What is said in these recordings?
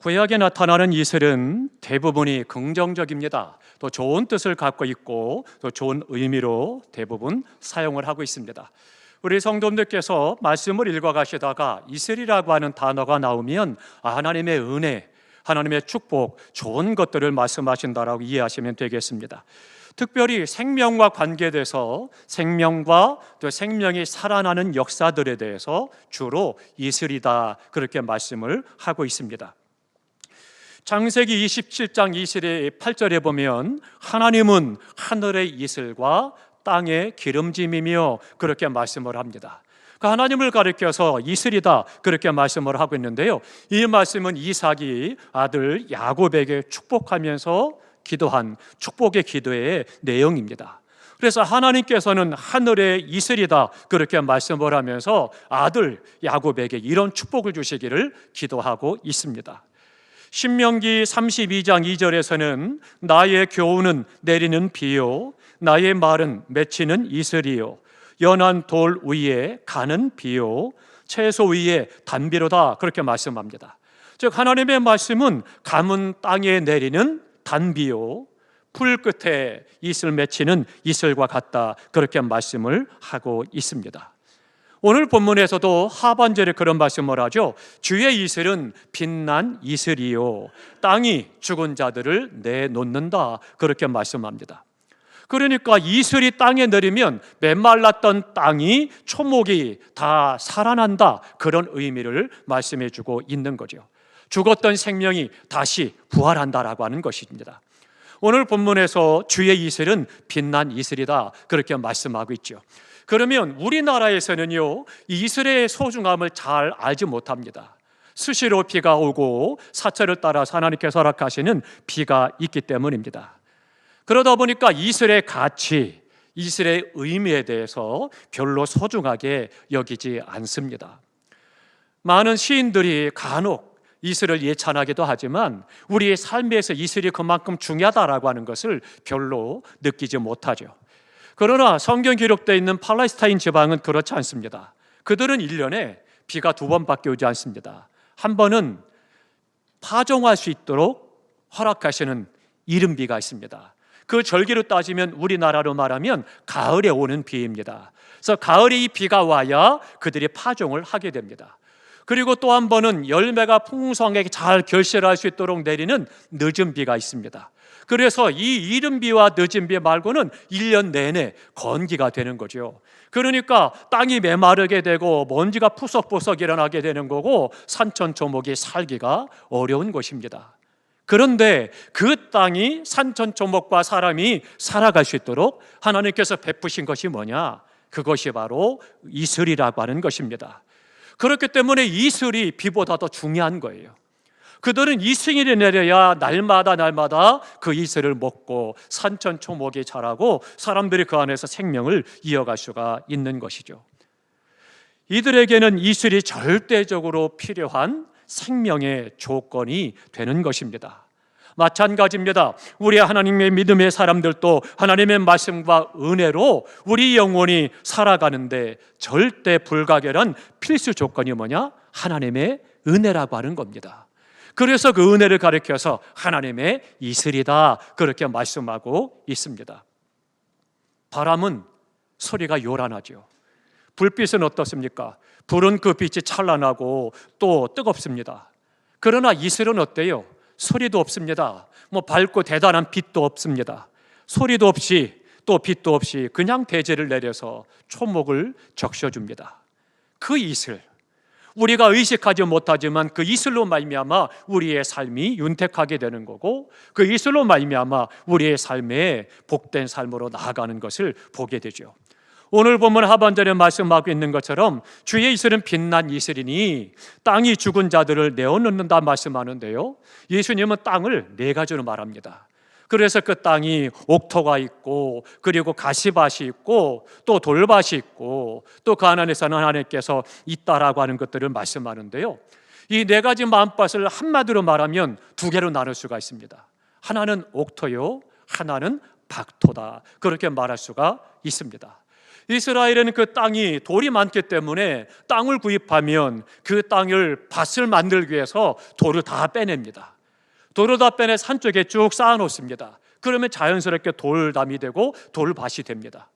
구약에 나타나는 이슬은 대부분이 긍정적입니다. 또 좋은 뜻을 갖고 있고 또 좋은 의미로 대부분 사용을 하고 있습니다. 우리 성도님들께서 말씀을 읽어가시다가 이슬이라고 하는 단어가 나오면 하나님의 은혜, 하나님의 축복, 좋은 것들을 말씀하신다라고 이해하시면 되겠습니다. 특별히 생명과 관계돼서 생명과 또 생명이 살아나는 역사들에 대해서 주로 이슬이다 그렇게 말씀을 하고 있습니다. 창세기 27장 8절에 보면 하나님은 하늘의 이슬과 땅의 기름짐이며 그렇게 말씀을 합니다. 그 하나님을 가리켜서 이슬이다 그렇게 말씀을 하고 있는데요, 이 말씀은 이삭이 아들 야곱에게 축복하면서 기도한 축복의 기도의 내용입니다. 그래서 하나님께서는 하늘의 이슬이다 그렇게 말씀을 하면서 아들 야곱에게 이런 축복을 주시기를 기도하고 있습니다. 신명기 32장 2절에서는 나의 교훈은 내리는 비요, 나의 말은 맺히는 이슬이요, 연한 돌 위에 가는 비요, 채소 위에 단비로다 그렇게 말씀합니다. 즉 하나님의 말씀은 가문 땅에 내리는 단비요, 풀 끝에 이슬 맺히는 이슬과 같다 그렇게 말씀을 하고 있습니다. 오늘 본문에서도 하반절에 그런 말씀을 하죠. 주의 이슬은 빛난 이슬이요, 땅이 죽은 자들을 내놓는다 그렇게 말씀합니다. 그러니까 이슬이 땅에 내리면 메말랐던 땅이, 초목이 다 살아난다 그런 의미를 말씀해 주고 있는 거죠. 죽었던 생명이 다시 부활한다라고 하는 것입니다. 오늘 본문에서 주의 이슬은 빛난 이슬이다 그렇게 말씀하고 있죠. 그러면 우리나라에서는요, 이슬의 소중함을 잘 알지 못합니다. 수시로 비가 오고 사철을 따라서 하나님께서 허락하시는 비가 있기 때문입니다. 그러다 보니까 이슬의 가치, 이슬의 의미에 대해서 별로 소중하게 여기지 않습니다. 많은 시인들이 간혹 이슬을 예찬하기도 하지만 우리의 삶에서 이슬이 그만큼 중요하다라고 하는 것을 별로 느끼지 못하죠. 그러나 성경 기록되어 있는 팔레스타인 지방은 그렇지 않습니다. 그들은 1년에 비가 2번밖에 오지 않습니다. 한 번은 파종할 수 있도록 허락하시는 이른비가 있습니다. 그 절기로 따지면 우리나라로 말하면 가을에 오는 비입니다. 그래서 가을에 이 비가 와야 그들이 파종을 하게 됩니다. 그리고 또 한 번은 열매가 풍성하게 잘 결실할 수 있도록 내리는 늦은 비가 있습니다. 그래서 이 이른 비와 늦은 비 말고는 1년 내내 건기가 되는 거죠. 그러니까 땅이 메마르게 되고 먼지가 푸석푸석 일어나게 되는 거고 산천초목이 살기가 어려운 것입니다. 그런데 그 땅이 산천초목과 사람이 살아갈 수 있도록 하나님께서 베푸신 것이 뭐냐? 그것이 바로 이슬이라고 하는 것입니다. 그렇기 때문에 이슬이 비보다 더 중요한 거예요. 그들은 이슬이 내려야 날마다 그 이슬을 먹고 산천초목이 자라고 사람들이 그 안에서 생명을 이어갈 수가 있는 것이죠. 이들에게는 이슬이 절대적으로 필요한 생명의 조건이 되는 것입니다. 마찬가지입니다. 우리 하나님의 믿음의 사람들도 하나님의 말씀과 은혜로 우리 영혼이 살아가는데 절대 불가결한 필수 조건이 뭐냐? 하나님의 은혜라고 하는 겁니다. 그래서 그 은혜를 가리켜서 하나님의 이슬이다 그렇게 말씀하고 있습니다. 바람은 소리가 요란하죠. 불빛은 어떻습니까? 불은 그 빛이 찬란하고 또 뜨겁습니다. 그러나 이슬은 어때요? 소리도 없습니다. 밝고 대단한 빛도 없습니다. 소리도 없이 또 빛도 없이 그냥 대지를 내려서 초목을 적셔줍니다. 그 이슬, 우리가 의식하지 못하지만 그 이슬로 말미암아 우리의 삶이 윤택하게 되는 거고 그 이슬로 말미암아 우리의 삶에 복된 삶으로 나아가는 것을 보게 되죠. 오늘 보면 하반절에 말씀하고 있는 것처럼 주의 이슬은 빛난 이슬이니 땅이 죽은 자들을 내어놓는다 말씀하는데요, 예수님은 땅을 4가지로 말합니다. 그래서 그 땅이 옥토가 있고 그리고 가시밭이 있고 또 돌밭이 있고 또 그 안에서는 하나님께서 있다라고 하는 것들을 말씀하는데요, 이 4가지 마음밭을 한마디로 말하면 2개로 나눌 수가 있습니다. 하나는 옥토요, 하나는 박토다 그렇게 말할 수가 있습니다. 이스라엘에는 그 땅이 돌이 많기 때문에 땅을 구입하면 그 땅을 밭을 만들기 위해서 돌을 다 빼냅니다. 돌을 다 빼내 산 쪽에 쭉 쌓아 놓습니다. 그러면 자연스럽게 돌담이 되고 돌밭이 됩니다.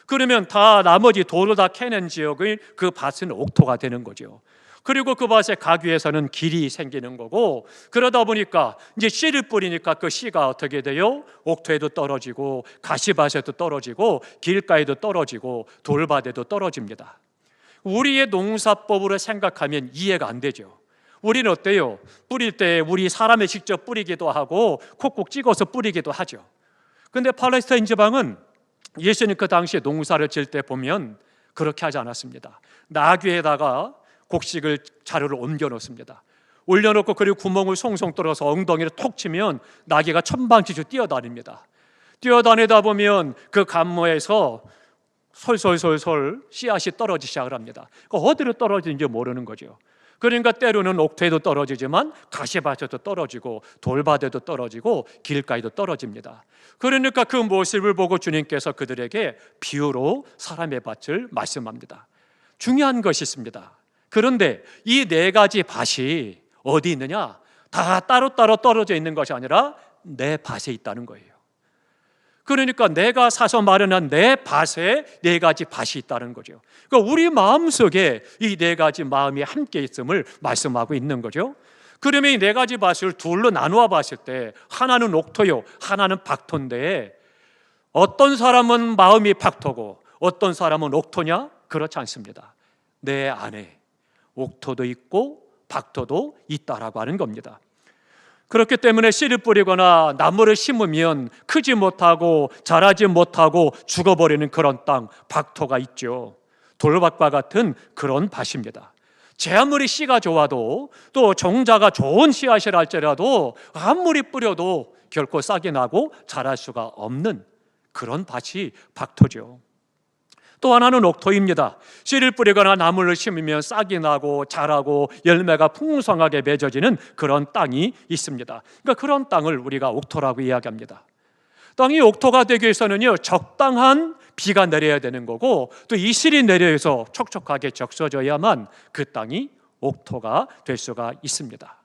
그러면 다 나머지 돌을 다 캐낸 지역의 그 밭은 옥토가 되는 거죠. 그리고 그 밭에 가기 위해서는 길이 생기는 거고, 그러다 보니까 이제 씨를 뿌리니까 그 씨가 어떻게 돼요? 옥토에도 떨어지고 가시밭에도 떨어지고 길가에도 떨어지고 돌밭에도 떨어집니다. 우리의 농사법으로 생각하면 이해가 안 되죠. 우리는 어때요? 뿌릴 때 우리 사람이 직접 뿌리기도 하고 콕콕 찍어서 뿌리기도 하죠. 근데 팔레스타인 지방은 예수님 그 당시에 농사를 질 때 보면 그렇게 하지 않았습니다. 나귀에다가 곡식을 자루를 옮겨 놓습니다. 올려놓고 그리고 구멍을 송송 뚫어서 엉덩이를 톡 치면 나귀가 천방지축 뛰어다닙니다. 뛰어다니다 보면 그 간모에서 솔솔솔솔 씨앗이 떨어지기 시작을 합니다. 어디로 떨어지는지 모르는 거죠. 그러니까 때로는 옥토에도 떨어지지만 가시밭에도 떨어지고 돌밭에도 떨어지고 길가에도 떨어집니다. 그러니까 그 모습을 보고 주님께서 그들에게 비유로 사람의 밭을 말씀합니다. 중요한 것이 있습니다. 그런데 이 네 가지 밭이 어디 있느냐? 다 따로따로 떨어져 있는 것이 아니라 내 밭에 있다는 거예요. 그러니까 내가 사서 마련한 내 밭에 네 가지 밭이 있다는 거죠. 그러니까 우리 마음속에 이 네 가지 마음이 함께 있음을 말씀하고 있는 거죠. 그러면 이 네 가지 밭을 둘로 나누어 봤을 때 하나는 옥토요, 하나는 박토인데 어떤 사람은 마음이 박토고 어떤 사람은 옥토냐? 그렇지 않습니다. 내 안에 옥토도 있고 박토도 있다라고 하는 겁니다. 그렇기 때문에 씨를 뿌리거나 나무를 심으면 크지 못하고 자라지 못하고 죽어버리는 그런 땅, 박토가 있죠. 돌밭과 같은 그런 밭입니다. 제 아무리 씨가 좋아도 또 종자가 좋은 씨앗이라 할지라도 아무리 뿌려도 결코 싹이 나고 자랄 수가 없는 그런 밭이 박토죠. 또 하나는 옥토입니다. 씨를 뿌리거나 나무를 심으면 싹이 나고 자라고 열매가 풍성하게 맺어지는 그런 땅이 있습니다. 그러니까 그런 땅을 우리가 옥토라고 이야기합니다. 땅이 옥토가 되기 위해서는요, 적당한 비가 내려야 되는 거고 또 이슬이 내려서 촉촉하게 적셔져야만 그 땅이 옥토가 될 수가 있습니다.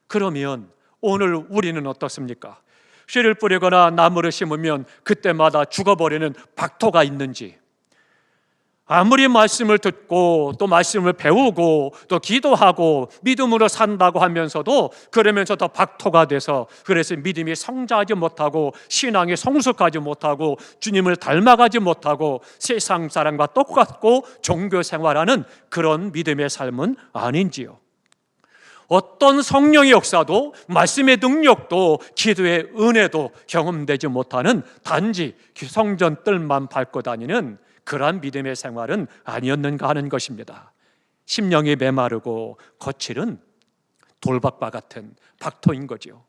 그러면 오늘 우리는 어떻습니까? 씨를 뿌리거나 나무를 심으면 그때마다 죽어버리는 박토가 있는지, 아무리 말씀을 듣고 또 말씀을 배우고 또 기도하고 믿음으로 산다고 하면서도 그러면서 더 박토가 돼서 그래서 믿음이 성장하지 못하고 신앙이 성숙하지 못하고 주님을 닮아가지 못하고 세상 사람과 똑같고 종교 생활하는 그런 믿음의 삶은 아닌지요. 어떤 성령의 역사도 말씀의 능력도 기도의 은혜도 경험되지 못하는 단지 성전 뜰만 밟고 다니는 그러한 믿음의 생활은 아니었는가 하는 것입니다. 심령이 메마르고 거칠은 돌밭과 같은 박토인 거죠.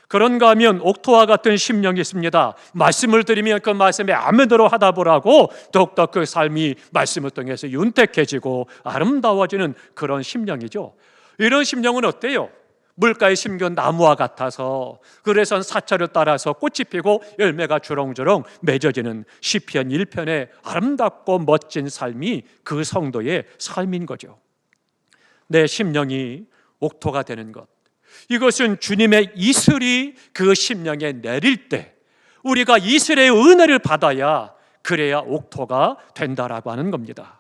그런가 하면 옥토와 같은 심령이 있습니다. 말씀을 들으면 그 말씀에 아멘으로 하다 보라고 더욱더 그 삶이 말씀을 통해서 윤택해지고 아름다워지는 그런 심령이죠. 이런 심령은 어때요? 물가에 심겨온 나무와 같아서 그래서 사철을 따라서 꽃이 피고 열매가 주렁주렁 맺어지는 시편 1편의 아름답고 멋진 삶이 그 성도의 삶인 거죠. 내 심령이 옥토가 되는 것, 이것은 주님의 이슬이 그 심령에 내릴 때 우리가 이슬의 은혜를 받아야 그래야 옥토가 된다라고 하는 겁니다.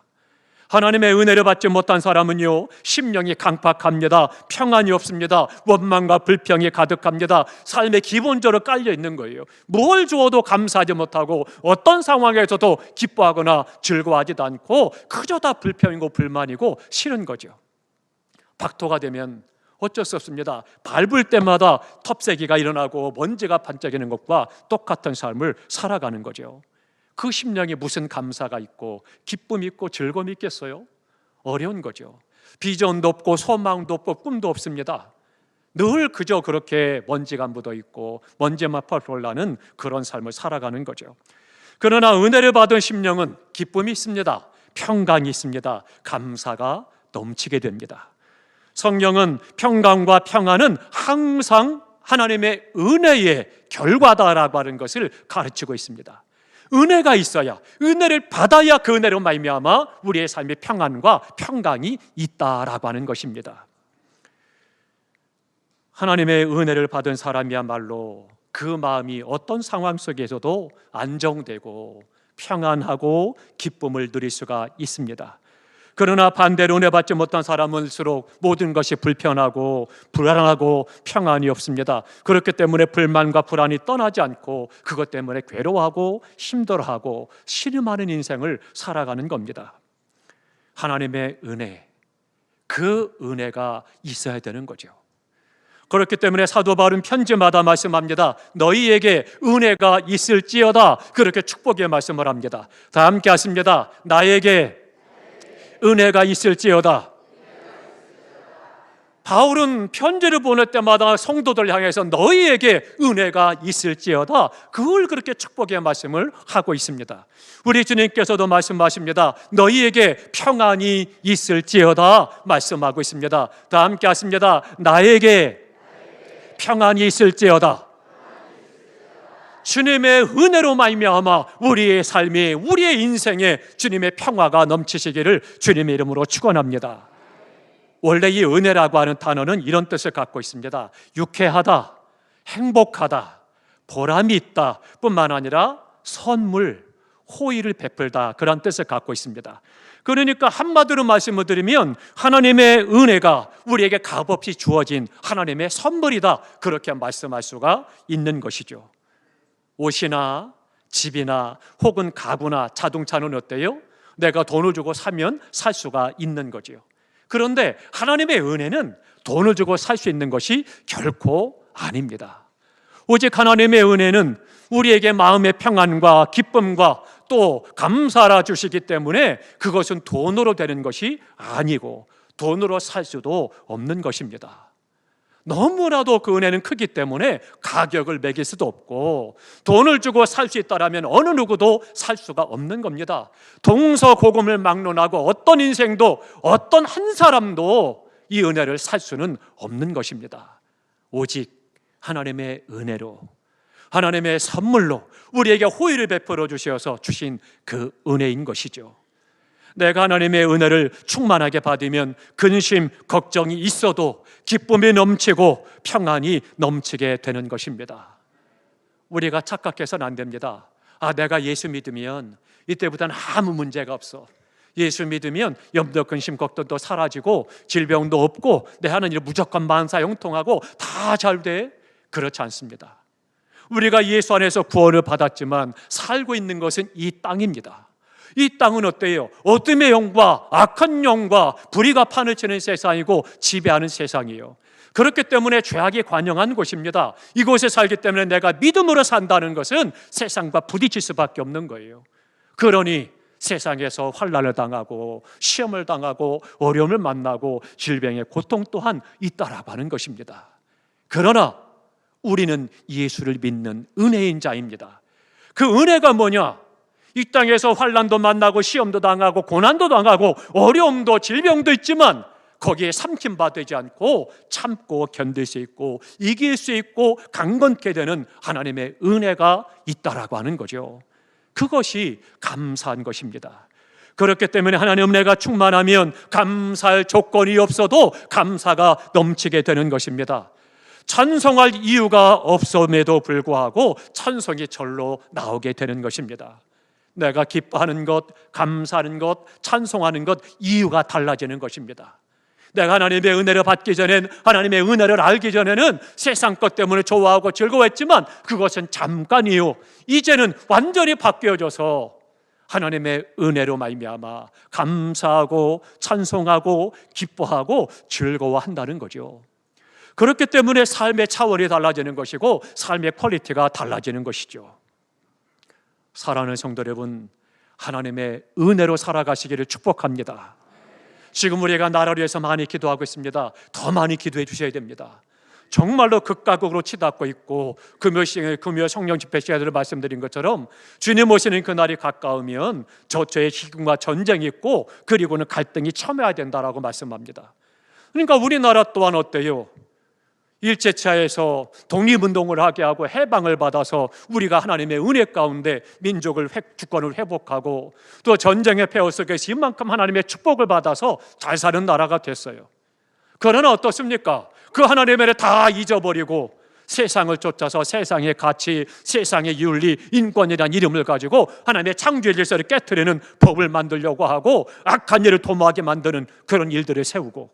하나님의 은혜를 받지 못한 사람은요, 심령이 강팍합니다. 평안이 없습니다. 원망과 불평이 가득합니다. 삶에 기본적으로 깔려 있는 거예요. 뭘 주어도 감사하지 못하고 어떤 상황에서도 기뻐하거나 즐거워하지도 않고 그저 다 불평이고 불만이고 싫은 거죠. 박토가 되면 어쩔 수 없습니다. 밟을 때마다 텁새기가 일어나고 먼지가 반짝이는 것과 똑같은 삶을 살아가는 거죠. 그 심령에 무슨 감사가 있고 기쁨이 있고 즐거움이 있겠어요? 어려운 거죠. 비전도 없고 소망도 없고 꿈도 없습니다. 늘 그저 그렇게 먼지가 묻어 있고 먼지만 펄펄 나는 그런 삶을 살아가는 거죠. 그러나 은혜를 받은 심령은 기쁨이 있습니다. 평강이 있습니다. 감사가 넘치게 됩니다. 성령은 평강과 평안은 항상 하나님의 은혜의 결과다라고 하는 것을 가르치고 있습니다. 은혜가 있어야, 은혜를 받아야 그 은혜로 말미암아 우리의 삶의 평안과 평강이 있다라고 하는 것입니다. 하나님의 은혜를 받은 사람이야말로 그 마음이 어떤 상황 속에서도 안정되고 평안하고 기쁨을 누릴 수가 있습니다. 그러나 반대로 은혜 받지 못한 사람일수록 모든 것이 불편하고 불안하고 평안이 없습니다. 그렇기 때문에 불만과 불안이 떠나지 않고 그것 때문에 괴로워하고 힘들어하고 시름하는 인생을 살아가는 겁니다. 하나님의 은혜, 그 은혜가 있어야 되는 거죠. 그렇기 때문에 사도 바울은 편지마다 말씀합니다. 너희에게 은혜가 있을지어다. 그렇게 축복의 말씀을 합니다. 다 함께 하십니다. 나에게 은혜가 있을지어다. 바울은 편지를 보낼 때마다 성도들 향해서 너희에게 은혜가 있을지어다, 그걸 그렇게 축복의 말씀을 하고 있습니다. 우리 주님께서도 말씀하십니다. 너희에게 평안이 있을지어다 말씀하고 있습니다. 다 함께 하십니다. 나에게 평안이 있을지어다. 주님의 은혜로 말미암아 우리의 삶이, 우리의 인생에 주님의 평화가 넘치시기를 주님의 이름으로 축원합니다. 원래 이 은혜라고 하는 단어는 이런 뜻을 갖고 있습니다. 유쾌하다, 행복하다, 보람이 있다 뿐만 아니라 선물, 호의를 베풀다, 그런 뜻을 갖고 있습니다. 그러니까 한마디로 말씀을 드리면 하나님의 은혜가 우리에게 값없이 주어진 하나님의 선물이다, 그렇게 말씀할 수가 있는 것이죠. 옷이나 집이나 혹은 가구나 자동차는 어때요? 내가 돈을 주고 사면 살 수가 있는 거죠. 그런데 하나님의 은혜는 돈을 주고 살 수 있는 것이 결코 아닙니다. 오직 하나님의 은혜는 우리에게 마음의 평안과 기쁨과 또 감사를 주시기 때문에 그것은 돈으로 되는 것이 아니고 돈으로 살 수도 없는 것입니다. 너무나도 그 은혜는 크기 때문에 가격을 매길 수도 없고 돈을 주고 살 수 있다라면 어느 누구도 살 수가 없는 겁니다. 동서고금을 막론하고 어떤 인생도, 어떤 한 사람도 이 은혜를 살 수는 없는 것입니다. 오직 하나님의 은혜로, 하나님의 선물로 우리에게 호의를 베풀어 주셔서 주신 그 은혜인 것이죠. 내가 하나님의 은혜를 충만하게 받으면 근심, 걱정이 있어도 기쁨이 넘치고 평안이 넘치게 되는 것입니다. 우리가 착각해서는 안 됩니다. 내가 예수 믿으면 이때부터는 아무 문제가 없어. 예수 믿으면 염려, 근심, 걱정도 사라지고 질병도 없고 내 하나님을 무조건 만사형통하고 다 잘 돼. 그렇지 않습니다. 우리가 예수 안에서 구원을 받았지만 살고 있는 것은 이 땅입니다. 이 땅은 어때요? 어둠의 영과 악한 영과 불의가 판을 치는 세상이고 지배하는 세상이에요. 그렇기 때문에 죄악이 관영한 곳입니다. 이곳에 살기 때문에 내가 믿음으로 산다는 것은 세상과 부딪힐 수밖에 없는 거예요. 그러니 세상에서 환난을 당하고 시험을 당하고 어려움을 만나고 질병의 고통 또한 있다라고 하는 것입니다. 그러나 우리는 예수를 믿는 은혜인 자입니다. 그 은혜가 뭐냐? 이 땅에서 환난도 만나고 시험도 당하고 고난도 당하고 어려움도 질병도 있지만 거기에 삼킴받지 않고 참고 견딜 수 있고 이길 수 있고 강건케 되는 하나님의 은혜가 있다라고 하는 거죠. 그것이 감사한 것입니다. 그렇기 때문에 하나님의 은혜가 충만하면 감사할 조건이 없어도 감사가 넘치게 되는 것입니다. 찬송할 이유가 없음에도 불구하고 찬송이 절로 나오게 되는 것입니다. 내가 기뻐하는 것, 감사하는 것, 찬송하는 것, 이유가 달라지는 것입니다. 내가 하나님의 은혜를 받기 전엔, 하나님의 은혜를 알기 전에는 세상 것 때문에 좋아하고 즐거워했지만 그것은 잠깐이요, 이제는 완전히 바뀌어져서 하나님의 은혜로 말미암아 감사하고 찬송하고 기뻐하고 즐거워한다는 거죠. 그렇기 때문에 삶의 차원이 달라지는 것이고 삶의 퀄리티가 달라지는 것이죠. 사랑하는 성도 여러분, 하나님의 은혜로 살아가시기를 축복합니다. 지금 우리가 나라를 위해서 많이 기도하고 있습니다. 더 많이 기도해 주셔야 됩니다. 정말로 극과 극으로 치닫고 있고 금요 성령 집회 시간으로 말씀드린 것처럼 주님 오시는 그날이 가까우면 저처의 희생과 전쟁이 있고 그리고는 갈등이 첨예해야 된다라고 말씀합니다. 그러니까 우리나라 또한 어때요? 일제차에서 독립운동을 하게 하고 해방을 받아서 우리가 하나님의 은혜 가운데 민족을 주권을 회복하고 또 전쟁의 폐허 속에서 이만큼 하나님의 축복을 받아서 잘 사는 나라가 됐어요. 그러나 어떻습니까? 그 하나님의 은혜를 다 잊어버리고 세상을 쫓아서 세상의 가치, 세상의 윤리, 인권이라는 이름을 가지고 하나님의 창조의 질서를 깨트리는 법을 만들려고 하고 악한 일을 도모하게 만드는 그런 일들을 세우고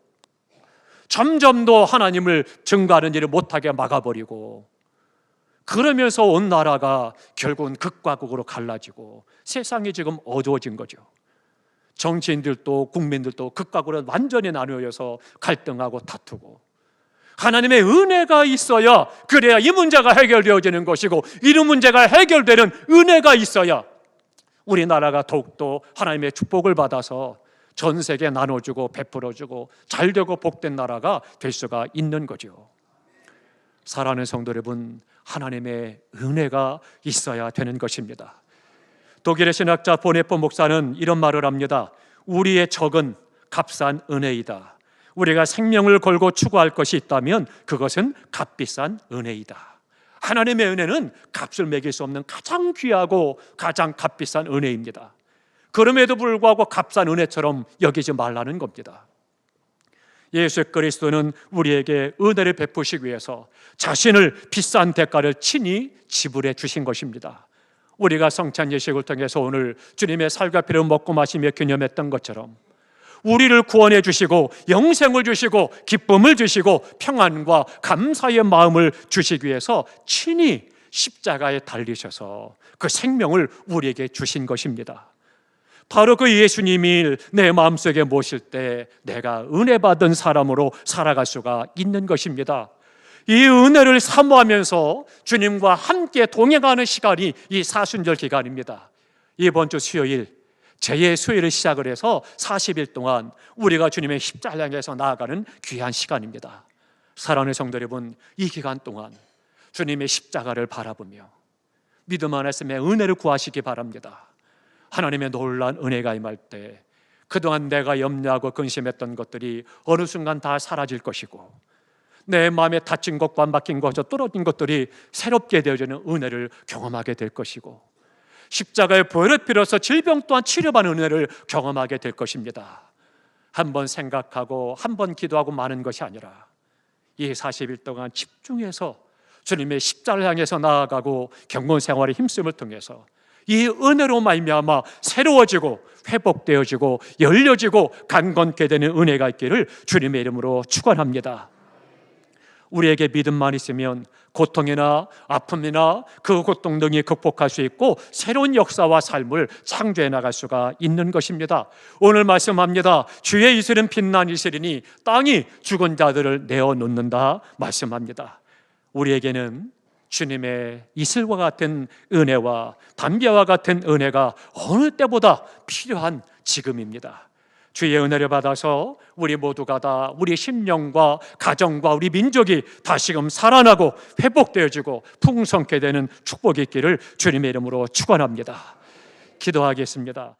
점점 더 하나님을 증거하는 일을 못하게 막아버리고 그러면서 온 나라가 결국은 극과 극으로 갈라지고 세상이 지금 어두워진 거죠. 정치인들도 국민들도 극과 극으로 완전히 나누어서 갈등하고 다투고 하나님의 은혜가 있어야 그래야 이 문제가 해결되어지는 것이고 이 문제가 해결되는 은혜가 있어야 우리나라가 더욱더 하나님의 축복을 받아서 전 세계에 나눠주고 베풀어주고 잘되고 복된 나라가 될 수가 있는 거죠. 사랑하는 성도 여러분, 하나님의 은혜가 있어야 되는 것입니다. 독일의 신학자 보네포 목사는 이런 말을 합니다. 우리의 적은 값싼 은혜이다. 우리가 생명을 걸고 추구할 것이 있다면 그것은 값비싼 은혜이다. 하나님의 은혜는 값을 매길 수 없는 가장 귀하고 가장 값비싼 은혜입니다. 그럼에도 불구하고 값싼 은혜처럼 여기지 말라는 겁니다. 예수 그리스도는 우리에게 은혜를 베푸시기 위해서 자신을 비싼 대가를 친히 지불해 주신 것입니다. 우리가 성찬 예식을 통해서 오늘 주님의 살과 피를 먹고 마시며 기념했던 것처럼 우리를 구원해 주시고 영생을 주시고 기쁨을 주시고 평안과 감사의 마음을 주시기 위해서 친히 십자가에 달리셔서 그 생명을 우리에게 주신 것입니다. 바로 그 예수님이 내 마음속에 모실 때 내가 은혜 받은 사람으로 살아갈 수가 있는 것입니다. 이 은혜를 사모하면서 주님과 함께 동행하는 시간이 이 사순절 기간입니다. 이번 주 수요일 제의 수요일을 시작을 해서 40일 동안 우리가 주님의 십자가를 향해서 나아가는 귀한 시간입니다. 사랑하는 성도 여러분, 이 기간 동안 주님의 십자가를 바라보며 믿음 안에서의 은혜를 구하시기 바랍니다. 하나님의 놀라운 은혜가 임할 때 그동안 내가 염려하고 근심했던 것들이 어느 순간 다 사라질 것이고 내 마음에 다친 것과 막힌 것과 떨어진 것들이 새롭게 되어지는 은혜를 경험하게 될 것이고 십자가의 보혈을 빌어서 질병 또한 치료받는 은혜를 경험하게 될 것입니다. 한번 생각하고 한번 기도하고 마는 것이 아니라 이 40일 동안 집중해서 주님의 십자가를 향해서 나아가고 경건 생활의 힘쓰임을 통해서 이 은혜로 말미암아 새로워지고 회복되어지고 열려지고 강건케 되는 은혜가 있기를 주님의 이름으로 축원합니다. 우리에게 믿음만 있으면 고통이나 아픔이나 그 고통 등이 극복할 수 있고 새로운 역사와 삶을 창조해 나갈 수가 있는 것입니다. 오늘 말씀합니다. 주의 이슬은 빛난 이슬이니 땅이 죽은 자들을 내어놓는다 말씀합니다. 우리에게는 주님의 이슬과 같은 은혜와 담배와 같은 은혜가 어느 때보다 필요한 지금입니다. 주의 은혜를 받아서 우리 모두가 다 우리 심령과 가정과 우리 민족이 다시금 살아나고 회복되어지고 풍성케 되는 축복이 있기를 주님의 이름으로 축원합니다. 기도하겠습니다.